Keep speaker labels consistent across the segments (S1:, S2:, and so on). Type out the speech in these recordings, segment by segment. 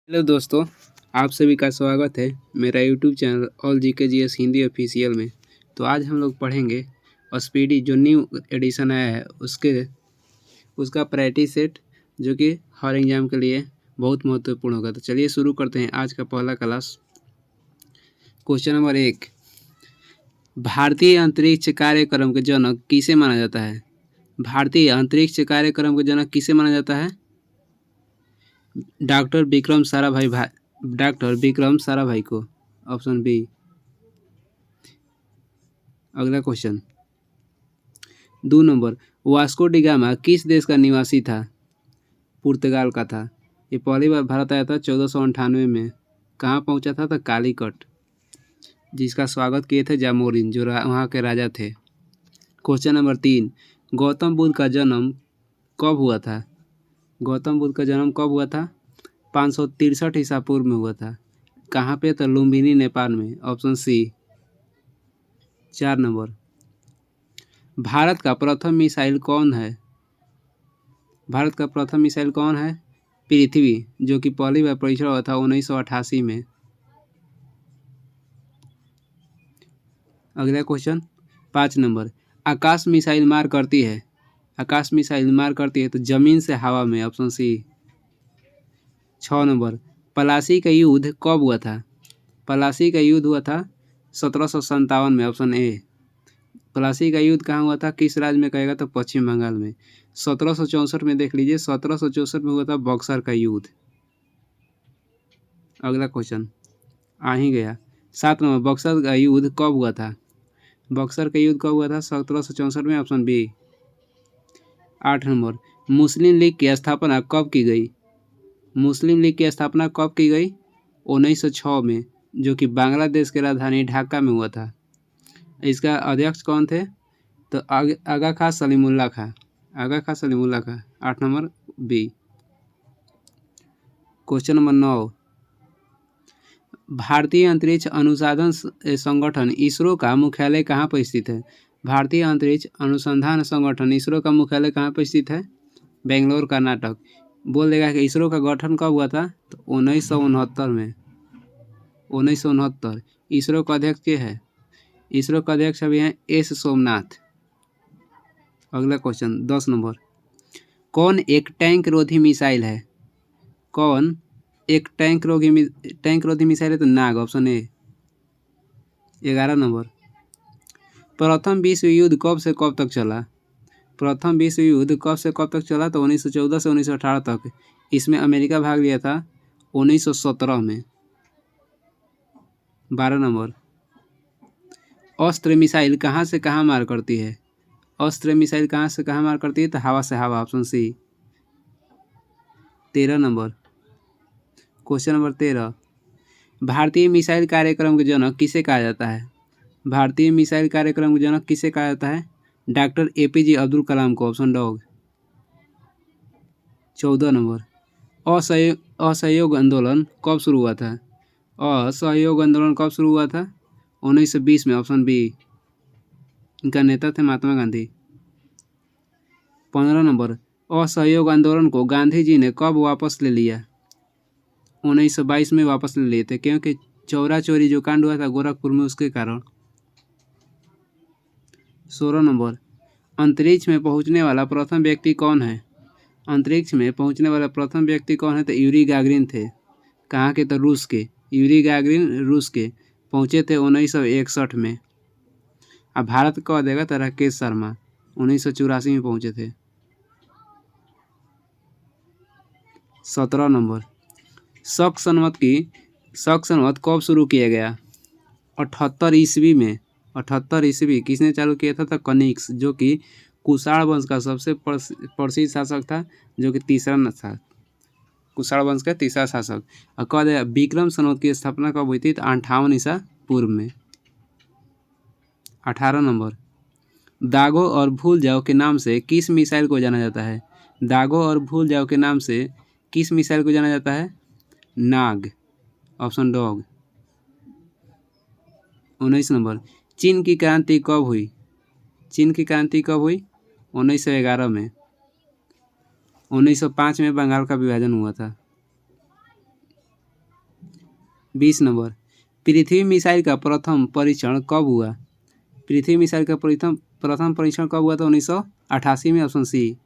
S1: Hello दोस्तों, आप सभी का स्वागत है मेरा YouTube channel all GK GS Hindi official में। तो आज हम लोग पढ़ेंगे स्पीडी जो न्यू एडिशन आया है उसका प्रैक्टिस सेट जो कि हर एग्जाम के लिए बहुत महत्वपूर्ण होगा। तो चलिए शुरू करते हैं आज का पहला क्लास। क्वेश्चन नंबर 1, भारतीय अंतरिक्ष कार्यक्रम के जनक किसे माना जाता है? भारतीय अंतरिक्ष कार्यक्रम के जनक किसे माना जाता है? डॉक्टर विक्रम साराभाई को। Option B. अगला question 2 number, Vasco da Gama किस देश का निवासी था? पुर्तगाल का था। ये पहली बार भारत आया था 1498 में। कहाँ पहुंचा था? तो कालीकट, जिसका स्वागत किए थे जामोरिन जो वहाँ के राजा थे। क्वेश्चन नंबर 3, गौतम बुद्ध का जन्म कब हुआ था? गौतम बुद्ध का जन्म कब हुआ था? 563 ईसा पूर्व में हुआ था। कहाँ पे? तो लुम्बिनी, नेपाल में। ऑप्शन सी। 4 नंबर, भारत का प्रथम मिसाइल कौन है? भारत का प्रथम मिसाइल कौन है? पृथ्वी, जो कि पहली बार परीक्षण हुआ था 1988 में। अगला क्वेश्चन 5 नंबर, आकाश मिसाइल मार करती है। आकाश मिसाइल मार करती है तो जमीन से हवा में। ऑप्शन सी। 6 नंबर, पलासी का युद्ध कब हुआ था? पलासी का युद्ध हुआ था 1757 में। Option A. पलासी का युद्ध कहाँ हुआ था? किस राज्य में कहेगा? तो पश्चिम बंगाल में। 1764 में देख लीजिए, 1764 में हुआ था बक्सर का युद्ध। अगला क्वेश्चन आ ही गया। 7 नंबर, बक्सर का युद्ध कब हुआ था? बक्सर का युद्ध कब हुआ था? 1764 में। Option B. 8 number, Muslim League की स्थापना कब की गई? मुस्लिम लीग की स्थापना कब की गई? 1906 में, जो कि बांग्लादेश की राजधानी ढाका में हुआ था। इसका अध्यक्ष कौन थे? तो आगा खां सलीमुल्लाह खां। आगा खां सलीमुल्लाह खां। 8 नंबर बी। क्वेश्चन नंबर 9, भारतीय अंतरिक्ष अनुसंधान संगठन इसरो का मुख्यालय कहाँ पर स्थित है? भारतीय अंतरिक्ष अनुसंधान संगठन इसरो का मुख्यालय कहाँ पर स्थित है? बेंगलोर, कर्नाटक। बोल देगा कि इसरो का गठन कब हुआ था? तो 1969 में। 1969। इसरो का अध्यक्ष क्या है? इसरो का अध्यक्ष अभी हैं एस सोमनाथ। अगला क्वेश्चन 10 नंबर, कौन एक टैंक रोधी मिसाइल है? कौन एक टैंक रोधी मिसाइल है? तो नाग। Option A. 11 नंबर, प्रथम विश्व युद्ध कब से कब तक चला? प्रथम विश्व युद्ध कब से कब तक चला? तो 1914 से 1918 तक। इसमें अमेरिका भाग लिया था 1917 में। 12 नंबर, अस्त्र मिसाइल कहाँ से कहाँ मार करती है? अस्त्र मिसाइल कहाँ से कहाँ मार करती है? तो हवा से हवा। Option C. 13 number, question number 13, भारतीय मिसाइल कार्यक्रम के जनक किसे कहा जाता है? भारतीय मिसाइल कार्यक्रम के जनक किसे कहा जाता है? डॉक्टर एपीजे अब्दुल कलाम को। Option dog. 14 नंबर, असहयोग आंदोलन कब शुरू हुआ था? असहयोग आंदोलन कब शुरू हुआ था? 1920 में। Option B. इनका नेता थे महात्मा गांधी। 15 नंबर, असहयोग आंदोलन को गांधी जी ने कब वापस ले लिया? 1922 में वापस ले लिए थे, क्योंकि चौरा चोरी जो कांड हुआ था गोरखपुर में, उसके कारण। 16 नंबर, अंतरिक्ष में पहुंचने वाला प्रथम व्यक्ति कौन है? अंतरिक्ष में पहुंचने वाला प्रथम व्यक्ति कौन है? तो यूरी गागरिन थे। कहाँ के? तो रूस के। यूरी गागरिन रूस के पहुंचे थे 1961 में। अब भारत को देगा तो राकेश शर्मा 1984 में पहुंचे थे। 17 नंबर, शक संवत कब शुरू किया गया? 78 ईस्वी में। 78 ईस्वी। किसने चालू किया था? तो कनिष्क, जो कि कुषाण वंश का सबसे प्रसिद्ध शासक था, जो कि तीसरा था। कुषाण वंश का तीसरा शासक। और कह दिया विक्रम संवत की स्थापना कब हुई थी? तो 58 ईसा पूर्व में। 18 नंबर, दागो और भूल जाओ के नाम से किस मिसाइल को जाना जाता है? दागो और भूल जाओ के नाम से किस मिसाइल को जाना जाता है? नाग। Option dog. 19 नंबर, चीन की क्रांति कब हुई? चीन की क्रांति कब हुई? 1911 में। 1905 में बंगाल का विभाजन हुआ था। 20 नंबर, पृथ्वी मिसाइल का प्रथम परीक्षण कब हुआ? पृथ्वी मिसाइल का प्रथम परीक्षण कब हुआ था? 1988 में, option C.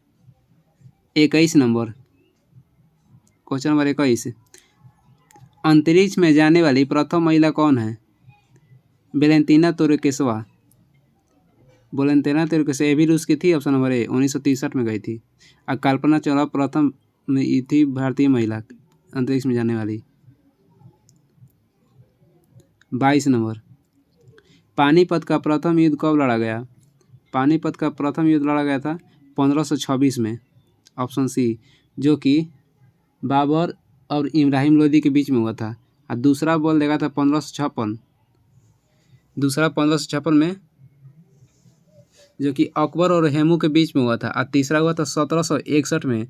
S1: 21 number, question number 21, अंतरिक्ष में जाने वाली प्रथम महिला कौन है? Valentina Tereshkova. ये भी रूस की थी, ऑप्शन नंबर ए। 1963 में गई थी। और कल्पना चावला प्रथम थी भारतीय महिला अंतरिक्ष में जाने वाली। 22 नंबर, पानीपत का प्रथम युद्ध कब लड़ा गया? पानीपत का प्रथम युद्ध लड़ा गया था 1526 में, ऑप्शन सी, जो कि बाबर और इब्राहिम लोदी के बीच में हुआ था। और दूसरा बोल देगा था 1556, दूसरा 1556 में, जो कि अकबर और हेमू के बीच में हुआ था। और तीसरा हुआ था 1761 में,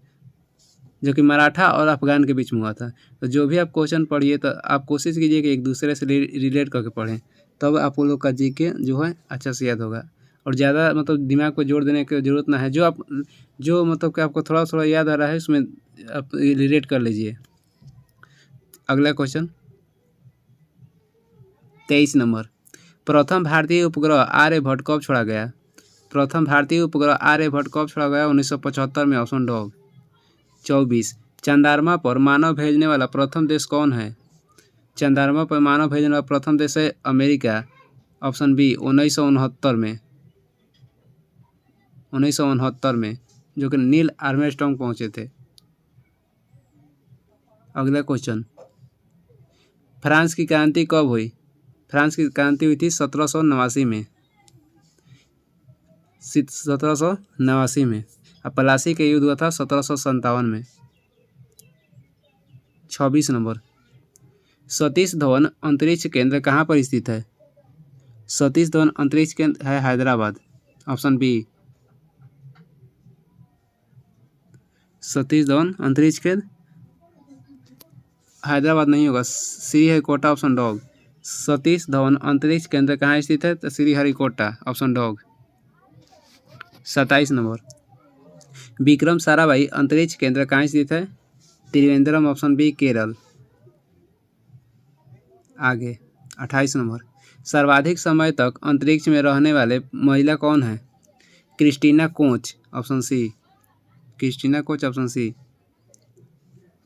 S1: जो कि मराठा और अफगान के बीच में हुआ था। तो जो भी आप क्वेश्चन पढ़िए तो आप कोशिश कीजिए कि एक दूसरे से रिलेट करके पढ़ें, तब आप लोग का जीके जो है अच्छा से याद होगा। और ज़्यादा मतलब दिमाग पर जोर देने की ज़रूरत ना है, जो मतलब कि आपको थोड़ा थोड़ा याद आ रहा है उसमें आप रिलेट कर लीजिए। अगला क्वेश्चन 23 नंबर, प्रथम भारतीय उपग्रह आर्यभट्ट कब छोड़ा गया? प्रथम भारतीय उपग्रह आर्यभट्ट कब छोड़ा गया? 1975 में, ऑप्शन डॉग। 24, चंद्रमा पर मानव भेजने वाला प्रथम देश कौन है? चंद्रमा पर मानव भेजने वाला प्रथम देश है अमेरिका, ऑप्शन बी। 1969 में, जो कि नील आर्मस्ट्रांग पहुंचे थे। अगला क्वेश्चन, फ्रांस की क्रांति कब हुई? फ्रांस की क्रांति हुई थी 1789 में, 1789 में। और प्लासी का युद्ध हुआ था 1757 में। 26 नंबर, सतीश धवन अंतरिक्ष केंद्र कहाँ पर स्थित है? सतीश धवन अंतरिक्ष केंद्र है हैदराबाद, ऑप्शन बी। सतीश धवन अंतरिक्ष केंद्र हैदराबाद नहीं होगा, श्रीहरिकोटा, ऑप्शन डॉग। सतीश धवन अंतरिक्ष केंद्र कहाँ स्थित है? तो Sriharikota, option D. 27 number, Vikram Sarabhai अंतरिक्ष केंद्र कहाँ स्थित है? Trivandrum, option B, Kerala. आगे 28 नंबर, सर्वाधिक समय तक अंतरिक्ष में रहने वाले महिला कौन है? Christina Koch, option C. Christina Koch, option C.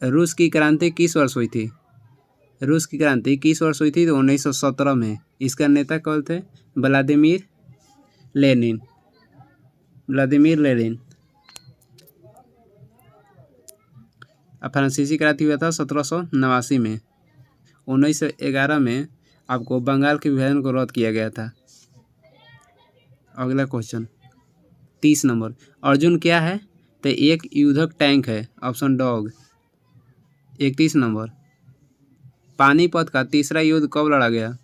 S1: रूस की क्रांति किस वर्ष हुई थी? रूस की क्रांति किस वर्ष हुई थी? तो 1917 में। इसका नेता कौन थे? Vladimir Lenin. फ्रांसीसी क्रांति हुआ था 1789 में। 1911 में आपको बंगाल के विभाजन को रद्द किया गया था। अगला क्वेश्चन 30 नंबर, अर्जुन क्या है? तो एक युद्धक टैंक है, ऑप्शन डॉग। 31 नंबर, पानीपत का तीसरा युद्ध कब लड़ा गया?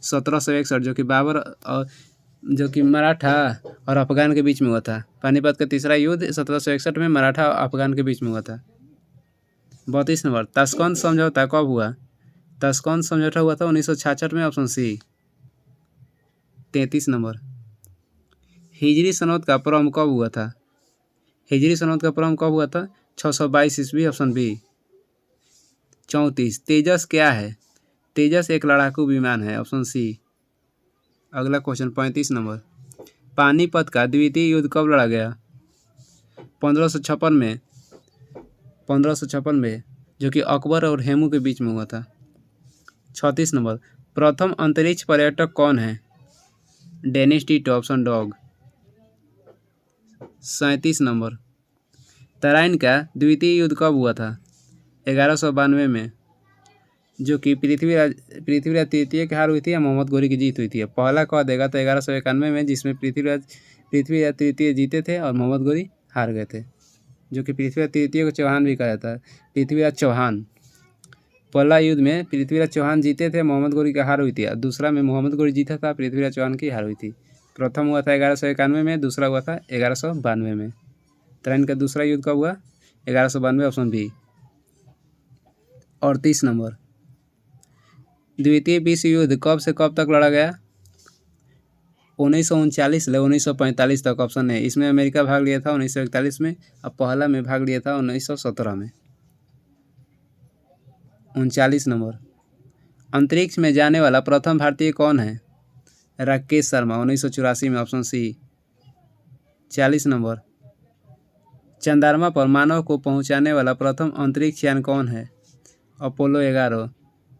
S1: 1761, जो कि मराठा और अफगान के बीच में हुआ था। पानीपत का तीसरा युद्ध 1761 में मराठा और अफगान के बीच में हुआ था। 32 नंबर, ताशकंद समझौता कब हुआ? ताशकंद समझौता हुआ था 1966 में, ऑप्शन सी। 33 नंबर, हिजरी सनद का प्रारंभ कब हुआ था? हिजरी सनद का प्रारंभ कब हुआ था? 622 ईस्वी, ऑप्शन बी। 34, तेजस क्या है? तेजस एक लड़ाकू विमान है, ऑप्शन सी। अगला क्वेश्चन 35 नंबर, पानीपत का द्वितीय युद्ध कब लड़ा गया? 1556 में, जो कि अकबर और हेमू के बीच में हुआ था। 36 नंबर, प्रथम अंतरिक्ष पर्यटक कौन है? Dennis Tito, option D. 37 number, Tarain का द्वितीय युद्ध कब हुआ था? 1192 में, जो कि पृथ्वीराज तृतीय की हार हुई थी या मोहम्मद गोरी की जीत हुई थी। पहला कह देगा तो 1191 में, जिसमें पृथ्वीराज तृतीय जीते थे और मोहम्मद गोरी हार गए थे, जो कि पृथ्वीराज तृतीय को चौहान भी कहा जाता है। पृथ्वीराज चौहान, पहला युद्ध में पृथ्वीराज चौहान जीते थे, मोहम्मद गोरी की हार हुई थी। और दूसरा में मोहम्मद गोरी जीता था, पृथ्वीराज चौहान की हार हुई थी। प्रथम हुआ था 1191 में, दूसरा हुआ था 1192 में। तराइन का दूसरा युद्ध कब हुआ? 1192, ऑप्शन बी। 38 नंबर, द्वितीय विश्व युद्ध कब से कब तक लड़ा गया? 1939 से 1945 तक, ऑप्शन है। इसमें अमेरिका भाग लिया था 1941 में, और पहला में भाग लिया था 1917 में। 39 नंबर, अंतरिक्ष में जाने वाला प्रथम भारतीय कौन है? राकेश शर्मा 1984 में, ऑप्शन सी। 40 नंबर, चंद्रमा पर मानव को पहुंचाने वाला प्रथम अंतरिक्ष यान कौन है? अपोलो 11,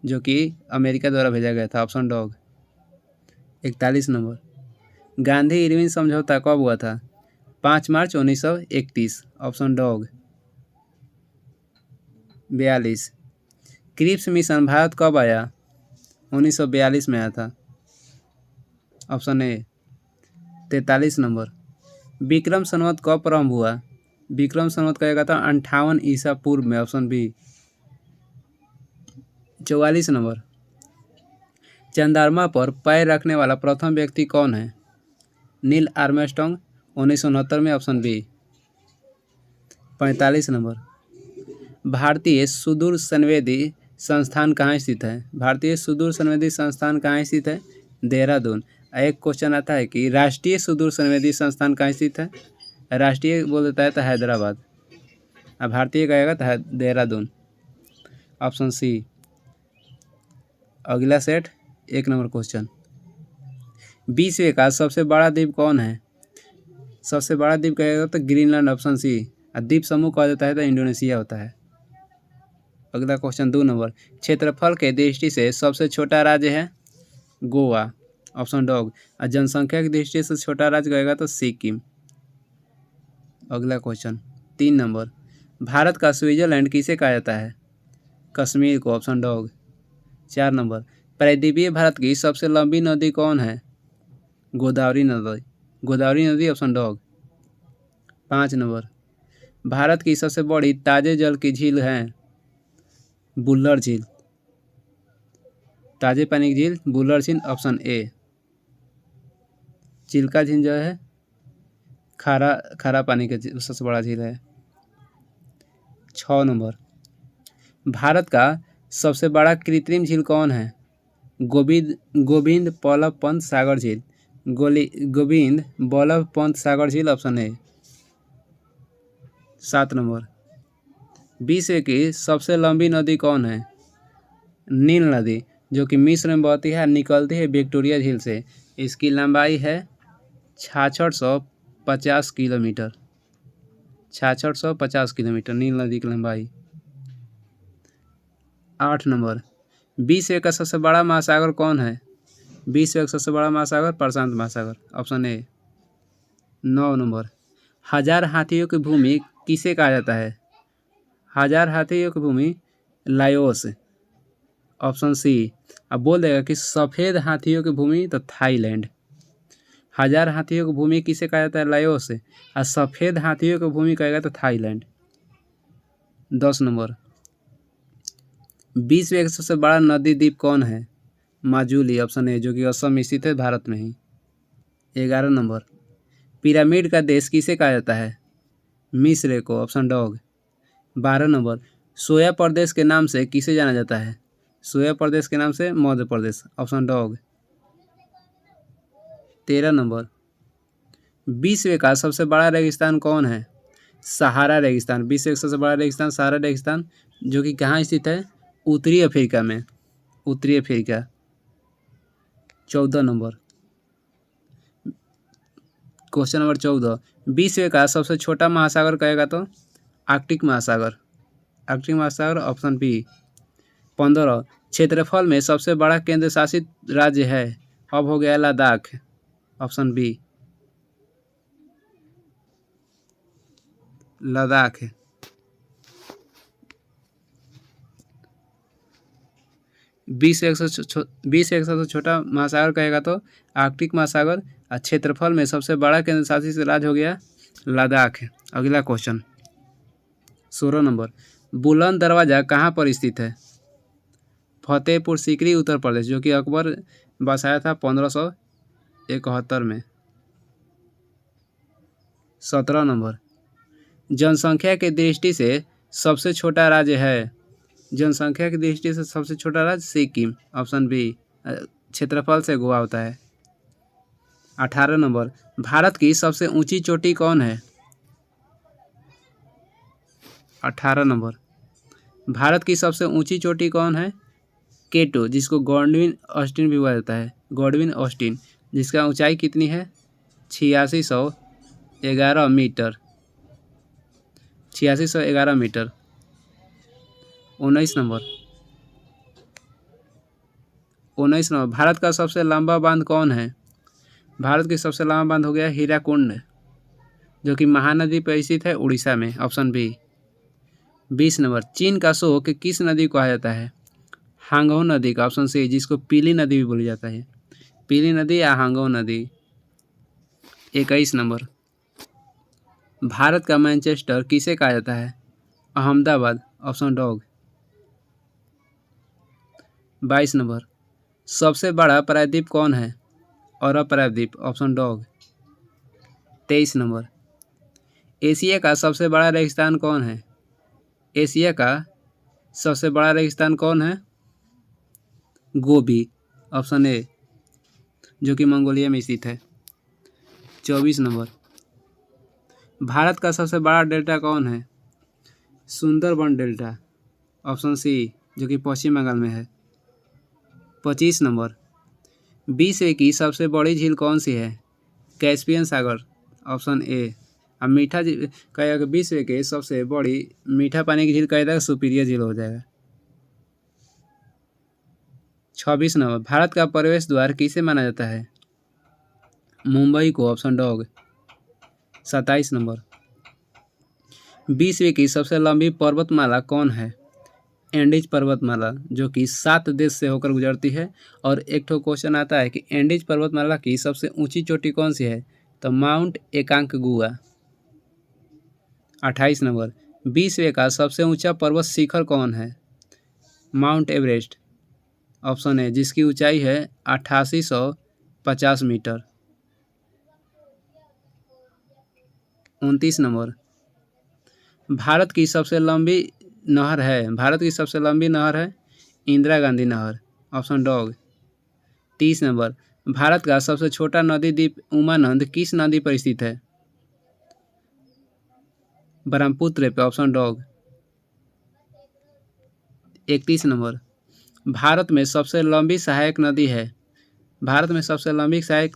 S1: जो कि अमेरिका द्वारा भेजा गया था, option D. 41 number, Gandhi Irwin समझौता कब हुआ था? 5 मार्च 1931, option D. 42, Cripps mission Bharat कब आया? 1942 में आया था, option A. 43 number, Vikram Samvat कब प्रारंभ हुआ? विक्रम संवत कहेगा था 58 ईसा पूर्व में, ऑप्शन बी। 44 नंबर, चंद्रमा पर पैर रखने वाला प्रथम व्यक्ति कौन है? नील आर्मस्ट्रांग 1969 में, ऑप्शन बी। 45 नंबर, भारतीय सुदूर संवेदी संस्थान कहाँ स्थित है? भारतीय सुदूर संवेदी संस्थान कहाँ स्थित है? देहरादून। एक क्वेश्चन आता है कि राष्ट्रीय सुदूर संवेदी संस्थान कहाँ स्थित है? राष्ट्रीय बोल देता है तो हैदराबाद, और भारतीय कहेगा तो देहरादून, ऑप्शन सी। अगला सेट 1 नंबर क्वेश्चन, विश्व का सबसे बड़ा द्वीप कौन है? सबसे बड़ा द्वीप कहेगा तो ग्रीनलैंड, ऑप्शन सी। और द्वीप समूह कहा जाता है तो इंडोनेशिया होता है। अगला क्वेश्चन 2 नंबर, क्षेत्रफल के दृष्टि से सबसे छोटा राज्य है? Goa, option dog. और जनसंख्या की दृष्टि से छोटा राज्य कहेगा तो सिक्किम। अगला क्वेश्चन 3 नंबर, भारत का स्विट्जरलैंड किसे कहा जाता है? कश्मीर को, ऑप्शन डॉग। 4 नंबर, प्रायद्वीपीय भारत की सबसे लंबी नदी कौन है? गोदावरी नदी, गोदावरी नदी, ऑप्शन डॉग। 5 नंबर, भारत की सबसे बड़ी ताजे जल की झील है? बुल्लर झील, ताजे पानी की झील बुल्लर झील, ऑप्शन ए। चिल्का झील जो है खारा पानी का सबसे बड़ा झील है। 6 नंबर, भारत का सबसे बड़ा कृत्रिम झील कौन है? गोविंद बल्लभ पंत सागर झील, गोविंद बल्लभ पंत सागर झील, ऑप्शन ए। 7 नंबर, विश्व की सबसे लंबी नदी कौन है? नील नदी, जो कि मिस्र में बहती है, निकलती है विक्टोरिया झील से। इसकी लंबाई है 6650 किलोमीटर, 6650 किलोमीटर नील नदी की लंबाई। 8 नंबर, विश्व का सबसे बड़ा महासागर कौन है? विश्व का सबसे बड़ा महासागर प्रशांत महासागर, ऑप्शन ए। 9 नंबर, 1000 हाथियों की भूमि किसे कहा जाता है? 1000 हाथियों की भूमि लाओस, ऑप्शन सी। अब बोल देगा कि सफ़ेद हाथियों की भूमि तो थाईलैंड। 1000 हाथियों की भूमि किसे कहा जाता है? लाओस, और सफ़ेद हाथियों की भूमि कहेगा तो थाईलैंड। 10 नंबर, विश्व का सबसे बड़ा नदी द्वीप कौन है? माजुली, ऑप्शन ए, जो कि असम में स्थित है, भारत में ही। 11 नंबर, पिरामिड का देश किसे कहा जाता है? मिस्र को, ऑप्शन डॉग। 12 नंबर, सोया प्रदेश के नाम से किसे जाना जाता है? सोया प्रदेश के नाम से Madhya Pradesh, option dog. 13 number, विश्व का सबसे बड़ा रेगिस्तान कौन है? सहारा रेगिस्तान, विश्व का सबसे बड़ा रेगिस्तान सहारा रेगिस्तान, जो कि कहाँ स्थित है? उत्तरी अफ्रीका में, उत्तरी अफ्रीका। 14 नंबर, क्वेश्चन नंबर 14, विश्व का सबसे छोटा महासागर कहेगा तो आर्कटिक महासागर, आर्कटिक महासागर, ऑप्शन बी। 15, क्षेत्रफल में सबसे बड़ा केंद्र शासित राज्य है? अब हो गया लद्दाख, ऑप्शन बी, लद्दाख। 20 एक सबसे छोटा महासागर कहेगा तो आर्कटिक महासागर, और क्षेत्रफल में सबसे बड़ा केंद्र शासित राज्य हो गया लद्दाख। अगला क्वेश्चन 16 नंबर, बुलंद दरवाज़ा कहाँ पर स्थित है? फतेहपुर सीकरी, उत्तर प्रदेश, जो कि अकबर बसाया था 1571 में। 17 नंबर, जनसंख्या की दृष्टि से सबसे छोटा राज्य है? जनसंख्या की दृष्टि से सबसे छोटा राज्य सिक्किम, ऑप्शन बी। क्षेत्रफल से गोवा होता है। 18 नंबर, भारत की सबसे ऊंची चोटी कौन है? 18 नंबर, भारत की सबसे ऊंची चोटी कौन है? K2 जिसको गॉडविन ऑस्टिन भी बोला जाता है, गॉडविन ऑस्टिन, जिसका ऊंचाई कितनी है 8611 मीटर, 8611 मीटर। 19 नंबर, भारत का सबसे लंबा बांध कौन है? भारत की सबसे लंबा बांध हो गया हीराकुंड, जो कि महानदी पर स्थित है उड़ीसा में, ऑप्शन बी। 20 नंबर, चीन का शोक किस नदी को कहा जाता है? हांगहो नदी का, ऑप्शन सी, जिसको पीली नदी भी बोली जाता है, पीली नदी या हांगहो नदी। 21 नंबर, भारत का मैनचेस्टर किसे कहा जाता है? Ahmedabad, option dog. 22 नंबर, सबसे बड़ा प्रायद्वीप कौन है? अरब प्रायद्वीप, ऑप्शन डॉग। 23 नंबर, एशिया का सबसे बड़ा रेगिस्तान कौन है? एशिया का सबसे बड़ा रेगिस्तान कौन है? गोबी, ऑप्शन ए, जो कि मंगोलिया में स्थित है। 24 नंबर, भारत का सबसे बड़ा डेल्टा कौन है? सुंदरबन डेल्टा, ऑप्शन सी, जो कि पश्चिम बंगाल में है। 25 नंबर, विश्व की सबसे बड़ी झील कौन सी है? Caspian Sagar, option A. अब मीठा झील कहेगा, विश्व के सबसे बड़ी मीठा पानी की झील कहेगा सुपीरियर झील हो जाएगा। 26 नंबर, भारत का प्रवेश द्वार किसे माना जाता है? मुंबई को, ऑप्शन डॉग। 27 नंबर, विश्व की सबसे लंबी पर्वतमाला कौन है? एंडीज पर्वतमाला, जो कि 7 देश से होकर गुजरती है। और एक ठो क्वेश्चन आता है कि एंडीज पर्वतमाला की सबसे ऊंची चोटी कौन सी है? तो माउंट एकांकगुआ। 28 नंबर, विश्व का सबसे ऊंचा पर्वत शिखर कौन है? माउंट एवरेस्ट, ऑप्शन है, जिसकी ऊंचाई है 8850 मीटर। 29 नंबर, भारत की सबसे लंबी नहर है इंदिरा गांधी नहर, ऑप्शन डॉग। 30 नंबर, भारत का सबसे छोटा नदी द्वीप उमानंद किस नदी पर स्थित है? ब्रह्मपुत्र पे, ऑप्शन डॉग। 31 नंबर, भारत में सबसे लंबी सहायक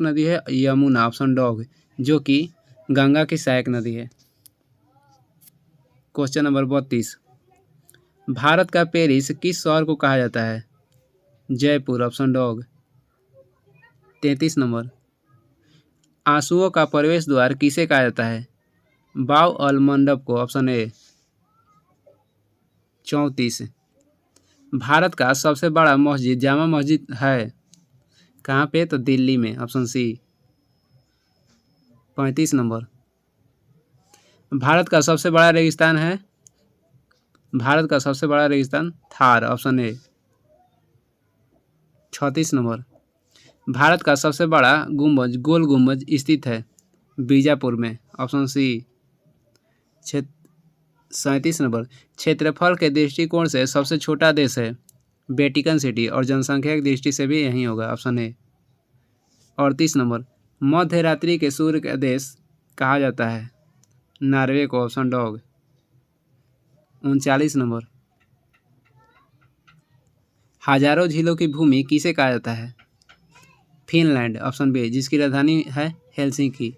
S1: नदी है यमुना, ऑप्शन डॉग, जो कि गंगा की सहायक नदी है। क्वेश्चन नंबर 32, भारत का पेरिस किस शहर को कहा जाता है? Jaipur, option dog. 33 नंबर, आंसुओं का प्रवेश द्वार किसे कहा जाता है? बाव अल मंडप को, ऑप्शन ए। 34, भारत का सबसे बड़ा मस्जिद जामा मस्जिद है कहाँ पे? तो दिल्ली में, ऑप्शन सी। 35 नंबर, भारत का सबसे बड़ा रेगिस्तान Thar, option A. 36 number, Bharat का सबसे बड़ा गोल गुंबज स्थित है बीजापुर में, ऑप्शन सी। 37 नंबर, क्षेत्रफल के दृष्टिकोण से सबसे छोटा देश है वेटिकन सिटी, और जनसंख्या की दृष्टि से भी यही होगा, ऑप्शन ए। 38 नंबर, मध्य रात्रि के सूर्य का देश कहा जाता है? नॉर्वे को, ऑप्शन डॉग। 39 नंबर, हजारों झीलों की भूमि किसे कहा जाता है? फिनलैंड, ऑप्शन बी, जिसकी राजधानी है हेलसिंकी।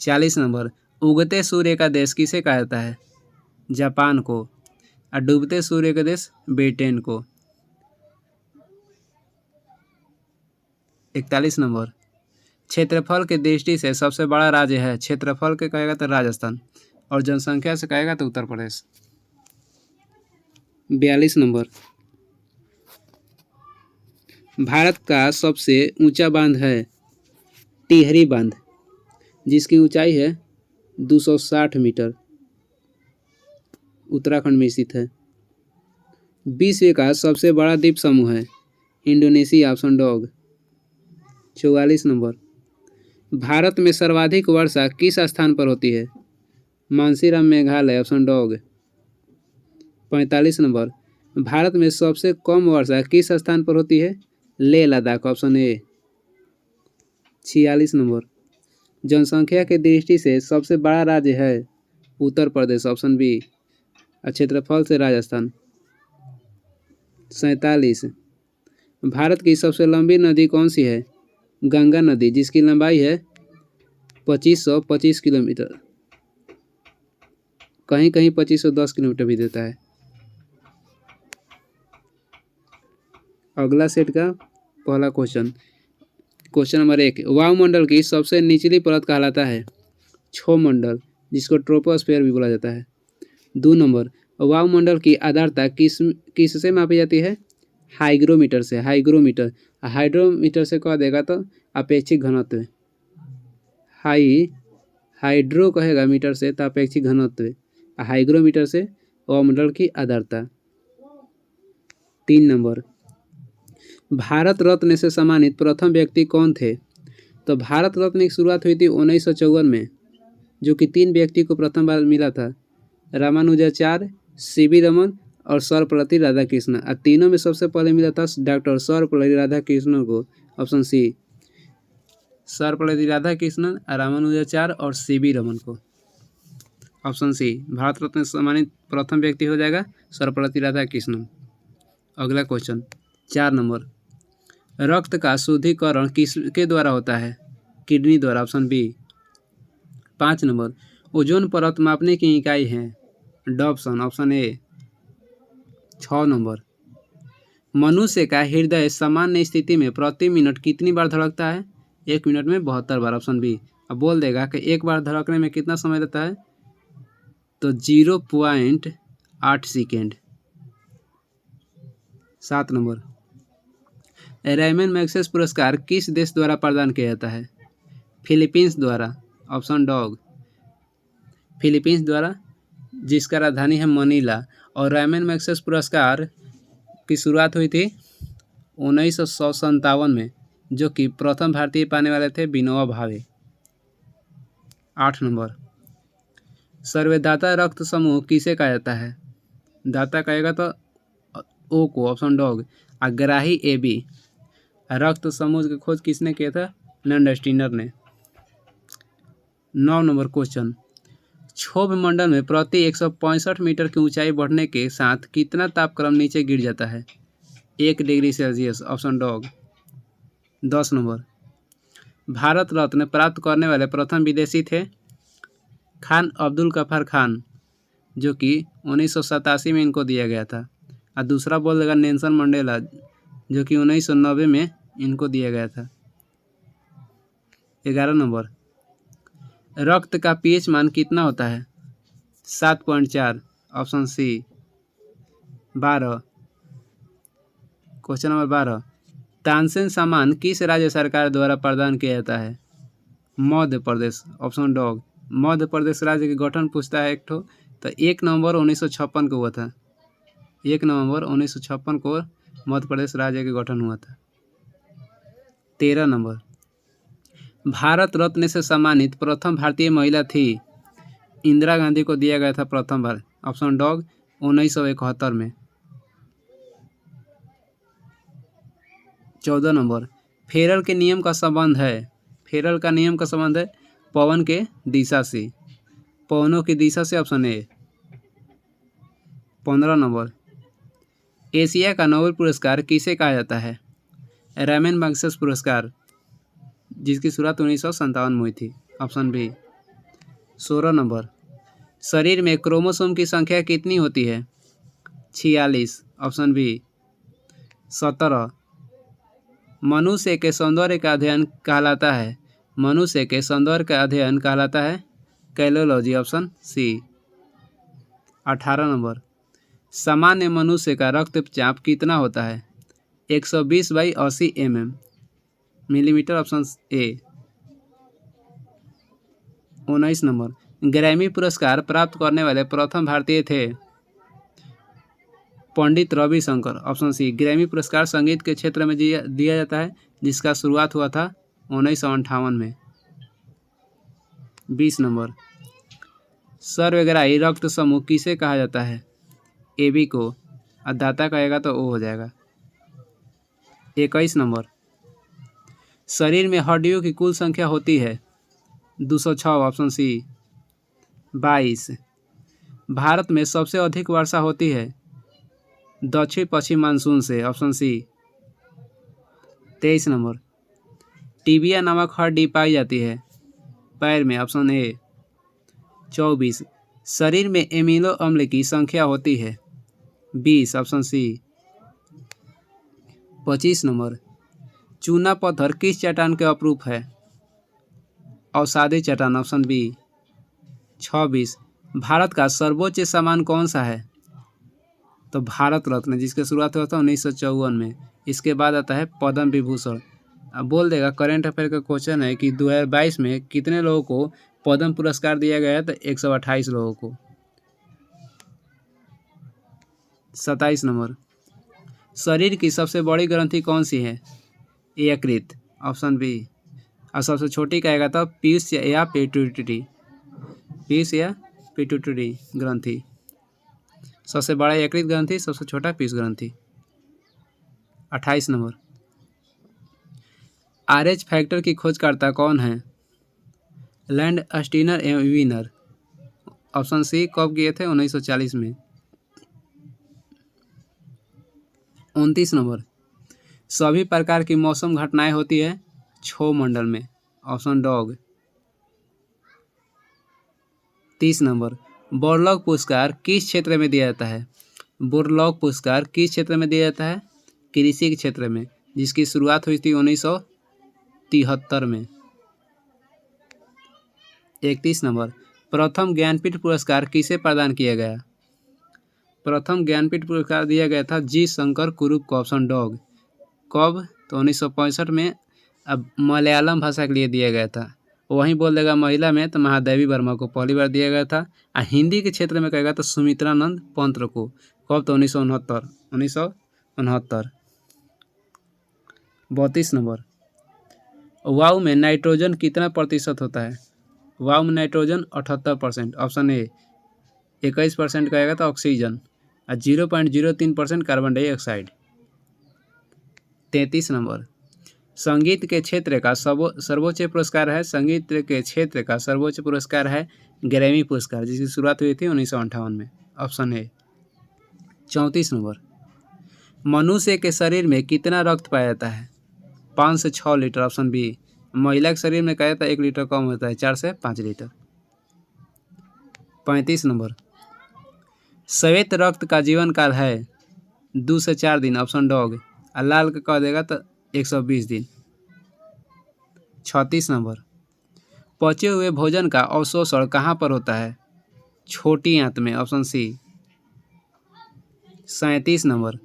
S1: 40 नंबर, उगते सूर्य का देश किसे कहा जाता है? जापान को, और डूबते सूर्य का देश ब्रिटेन को। 41 नंबर, क्षेत्रफल के दृष्टि से सबसे बड़ा राज्य है? क्षेत्रफल के कहेगा तो राजस्थान, और जनसंख्या से कहेगा तो उत्तर प्रदेश। 42 नंबर, भारत का सबसे ऊंचा बांध है टिहरी बांध, जिसकी ऊंचाई है 260 मीटर, उत्तराखंड में स्थित है। विश्व का सबसे बड़ा द्वीप समूह है Indonesia, option D. 44 number, Bharat में सर्वाधिक वर्षा किस स्थान पर होती है? Mawsynram, Meghalaya, option D. 45 number, Bharat में सबसे कम वर्षा किस स्थान पर होती है? Leh Ladakh, option A. 46 number, जनसंख्या की दृष्टि से सबसे बड़ा राज्य है उत्तर प्रदेश, ऑप्शन बी, और क्षेत्रफल से राजस्थान। 47। भारत की सबसे लंबी नदी कौन सी है? गंगा नदी, जिसकी लंबाई है 2525 किलोमीटर, कहीं कहीं 2510 किलोमीटर भी देता है। अगला सेट का पहला क्वेश्चन, क्वेश्चन नंबर 1, वायुमंडल की सबसे निचली परत कहलाता है? क्षोमंडल, जिसको ट्रोपोस्फेयर भी बोला जाता है। 2 नंबर, वायुमंडल की आर्द्रता किससे मापी जाती है? हाइग्रोमीटर से। हाइड्रोमीटर से कह देगा तो अपेक्षिक घनत्व, हाइड्रो कहेगा मीटर से तो अपेक्षिक घनत्व, हाइग्रोमीटर से वायुमंडल की आर्द्रता। 3 नंबर, भारत रत्न से सम्मानित प्रथम व्यक्ति कौन थे? तो भारत रत्न की शुरुआत हुई थी 1954 में, जो कि 3 व्यक्ति को प्रथम बार मिला था, रामानुजाचार्य, सीवी रमन और सर्वपल्ली राधाकृष्णन। और तीनों में सबसे पहले मिला था डॉक्टर सर्वपल्ली राधाकृष्णन को। ऑप्शन सी, सर्वपल्ली राधाकृष्णन, रामानुजाचार्य और सीवी रमन को। ऑप्शन सी, भारत रत्न से सम्मानित प्रथम व्यक्ति हो जाएगा सर्वपल्ली राधाकृष्णन। अगला क्वेश्चन 4 नंबर, रक्त का शुद्धिकरण किसके द्वारा होता है? किडनी द्वारा। Option B. 5 नंबर, ओजोन परत मापने की इकाई है? डॉप्सन। Option A. 6 नंबर, मनुष्य का हृदय सामान्य स्थिति में प्रति मिनट कितनी बार धड़कता है? 1 मिनट में 72 बार। Option B. अब बोल देगा कि एक बार धड़कने में कितना समय लेता है, तो 0.8 सेकेंड। 7 नंबर, रैमन मैग्सेस पुरस्कार किस देश द्वारा प्रदान किया जाता है? फिलीपींस द्वारा। ऑप्शन डॉग, फिलीपींस द्वारा, जिसका राजधानी है मनीला। और रैमन मैग्सेस पुरस्कार की शुरुआत हुई थी 1957 में, जो कि प्रथम भारतीय पाने वाले थे विनोबा भावे। 8 नंबर, सर्वदाता रक्त समूह किसे कहा जाता है? दाता कहेगा तो ओ को। Option D. अग्राही ए बी। रक्त समूह की खोज किसने किया था? लैंडस्टीनर ने। 9 नंबर क्वेश्चन, क्षोभ मंडल में प्रति 165 मीटर की ऊंचाई बढ़ने के साथ कितना तापक्रम नीचे गिर जाता है? 1 degree Celsius. Option D. 10 number, Bharat Ratna प्राप्त करने वाले प्रथम विदेशी थे? खान अब्दुल गफ्फार खान, जो कि 1987 में इनको दिया गया था। और दूसरा बोल देगा नेल्सन मंडेला, जो कि 1990 में इनको दिया गया था। 11 नंबर, रक्त का पीएच मान कितना होता है? 7.4। Option C. 12, question number 12, Tansen सम्मान किस राज्य सरकार द्वारा प्रदान किया जाता है? मध्य प्रदेश। Option dog. मध्य प्रदेश राज्य के गठन पूछता है एक ठो, तो 1 नवंबर 1956 को हुआ था। 1 नवंबर 1956 को मध्य प्रदेश राज्य के गठन हुआ था। 13 नंबर, भारत रत्न से सम्मानित प्रथम भारतीय महिला थी? इंदिरा गांधी को दिया गया था प्रथम बार। ऑप्शन डॉग, 1971 में। 14 नंबर, फेरल के नियम का संबंध है? फेरल का नियम का संबंध है पवन के दिशा से, पवनों की दिशा से। Option A. 15 नंबर, एशिया का नोबेल पुरस्कार किसे कहा जाता है? रैमन मैग्सेस पुरस्कार, जिसकी शुरुआत 1957 में हुई थी। Option B. 16 नंबर, शरीर में क्रोमोसोम की संख्या कितनी होती है? 46। Option B. 17, मनुष्य के सौंदर्य का अध्ययन कहलाता है? मनुष्य के सौंदर्य का अध्ययन कहलाता है कैलोलॉजी। Option C. 18 नंबर, सामान्य मनुष्य का रक्तचाप कितना होता है? 120/80 millimetre. Option A. 19 number, Grammy पुरस्कार प्राप्त करने वाले प्रथम भारतीय थे? Pandit Ravishankar. Option C. Grammy पुरस्कार संगीत के क्षेत्र में दिया जाता है, जिसका शुरुआत हुआ था 1958 में। 20 नंबर, सर्वग्राही रक्त समूह किसे कहा जाता है? ए बी को। और दाता कहेगा तो ओ हो जाएगा। 21 नंबर, शरीर में हड्डियों की कुल संख्या होती है? 206। Option C. 22, भारत में सबसे अधिक वर्षा होती है? दक्षिण पश्चिम मानसून से, ऑप्शन सी। 23 नंबर, टिबिया नामक हड्डी पाई जाती है पैर में, ऑप्शन ए। 24, शरीर में एमिनो अम्ल की संख्या होती है 20, ऑप्शन सी। 25 नंबर, चूना पत्थर किस चट्टान के अपरूप है? अवसादी चट्टान, ऑप्शन बी। 26, भारत का सर्वोच्च सम्मान कौन सा है? तो भारत रत्न, जिसकी शुरुआत हुआ था 1954 में। इसके बाद आता है पद्म विभूषण। अब बोल देगा करंट अफेयर का क्वेश्चन है कि 2022 में कितने लोगों को पद्म पुरस्कार दिया गया है? तो 128 लोगों को। 27 नंबर, शरीर की सबसे बड़ी ग्रंथि कौन सी है? यकृत, ऑप्शन बी। और सबसे छोटी कहेगा तो पीयूष या पिट्यूटरी, पीयूष या पिट्यूटरी ग्रंथि। सबसे बड़ा यकृत ग्रंथि, सबसे छोटा पीयूष ग्रंथि। 28 नंबर, RH फैक्टर की खोजकर्ता कौन है? लैंड स्टीनर एवं वीनर, ऑप्शन सी। कब किए थे? 1940 में। 29 नंबर, सभी प्रकार की मौसम घटनाएं होती है क्षोभ मंडल में, ऑप्शन डॉग। 30 नंबर, बोरलॉग पुरस्कार किस क्षेत्र में दिया जाता है? बोरलॉग पुरस्कार किस क्षेत्र में दिया जाता है? कृषि के क्षेत्र में, जिसकी शुरुआत हुई थी 1973 में। 31 नंबर, प्रथम ज्ञानपीठ पुरस्कार किसे प्रदान किया गया? प्रथम ज्ञानपीठ पुरस्कार दिया गया था जी शंकर कुरूप को, ऑप्शन डॉग। कब? तो 1965 में। अब मलयालम भाषा के लिए दिया गया था। वहीं बोल देगा महिला में तो महादेवी वर्मा को पहली बार दिया गया था। हिंदी के क्षेत्र में कहेगा तो सुमित्रानंद पंत को। कब? तो 1969। 32 नंबर, वायु में नाइट्रोजन कितना प्रतिशत होता है? वायु में नाइट्रोजन 78%, ऑप्शन ए। 21% कहेगा तो ऑक्सीजन और 0.03% कार्बन डाइऑक्साइड। 33 नंबर, संगीत के क्षेत्र का सर्वोच्च पुरस्कार है। संगीत के क्षेत्र का सर्वोच्च पुरस्कार है ग्रैमी पुरस्कार, जिसकी शुरुआत हुई थी 1958 में, ऑप्शन ए। 34 नंबर, मनुष्य के शरीर में कितना रक्त पाया जाता है? 5 से 6 लीटर, ऑप्शन बी। महिला के शरीर में कहा था 1 लीटर कम होता है, 4 से 5 लीटर। 35 नंबर, श्वेत रक्त का जीवन काल है 2 से 4 दिन, ऑप्शन डॉग। और लाल का कह देगा तो 120 दिन। 36 नंबर, पचे हुए भोजन का अवशोषण कहाँ पर होता है? छोटी आंत में, option C. 37 number,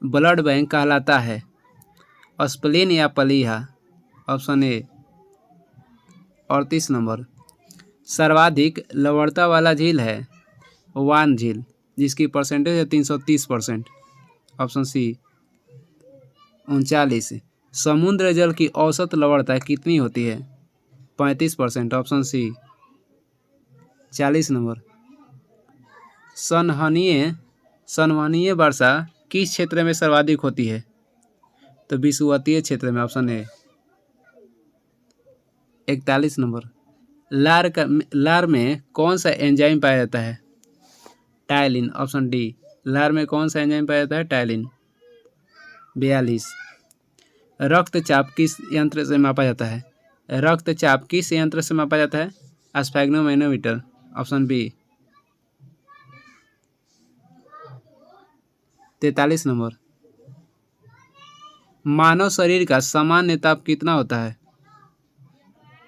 S1: blood bank कहलाता है स्प्लीन या प्लीहा, ऑप्शन ए। 38 नंबर, सर्वाधिक लवणता वाला झील है वान झील, जिसकी परसेंटेज है 330%, ऑप्शन सी। 39, समुद्र जल की औसत लवणता कितनी होती है? 35%, ऑप्शन सी। 40 नंबर, संवहनीय वर्षा किस क्षेत्र में सर्वाधिक होती है? तो विषुवतीय क्षेत्र में, ऑप्शन ए। 41 नंबर, लार में कौन सा एंजाइम पाया जाता है? Ptyalin, option D. लार में कौन सा एंजाइम पाया जाता है? टाइलिन। 42, रक्तचाप किस यंत्र से मापा जाता है? रक्तचाप किस यंत्र से मापा जाता है? स्फैग्नोमेनोमीटर, ऑप्शन बी। 43 नंबर, मानव शरीर का सामान्य ताप कितना होता है?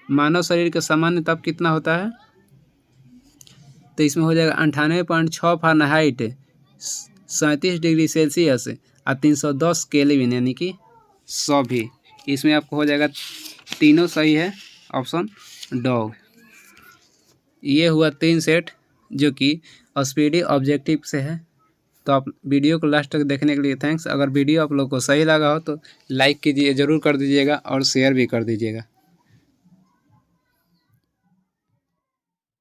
S1: मानव शरीर का सामान्य ताप कितना होता है? तो इसमें हो जाएगा 98.6 फ़ारेनहाइट, 37 डिग्री सेल्सियस और 310 केल्विन, यानी कि 100 भी। इसमें आपको हो जाएगा तीनों सही है, ऑप्शन डॉग। ये हुआ 3 सेट जो कि स्पीडी ऑब्जेक्टिव से है। तो आप वीडियो को लास्ट तक देखने के लिए थैंक्स। अगर वीडियो आप लोग को सही लगा हो तो लाइक कीजिए, ज़रूर कर दीजिएगा और शेयर भी कर दीजिएगा।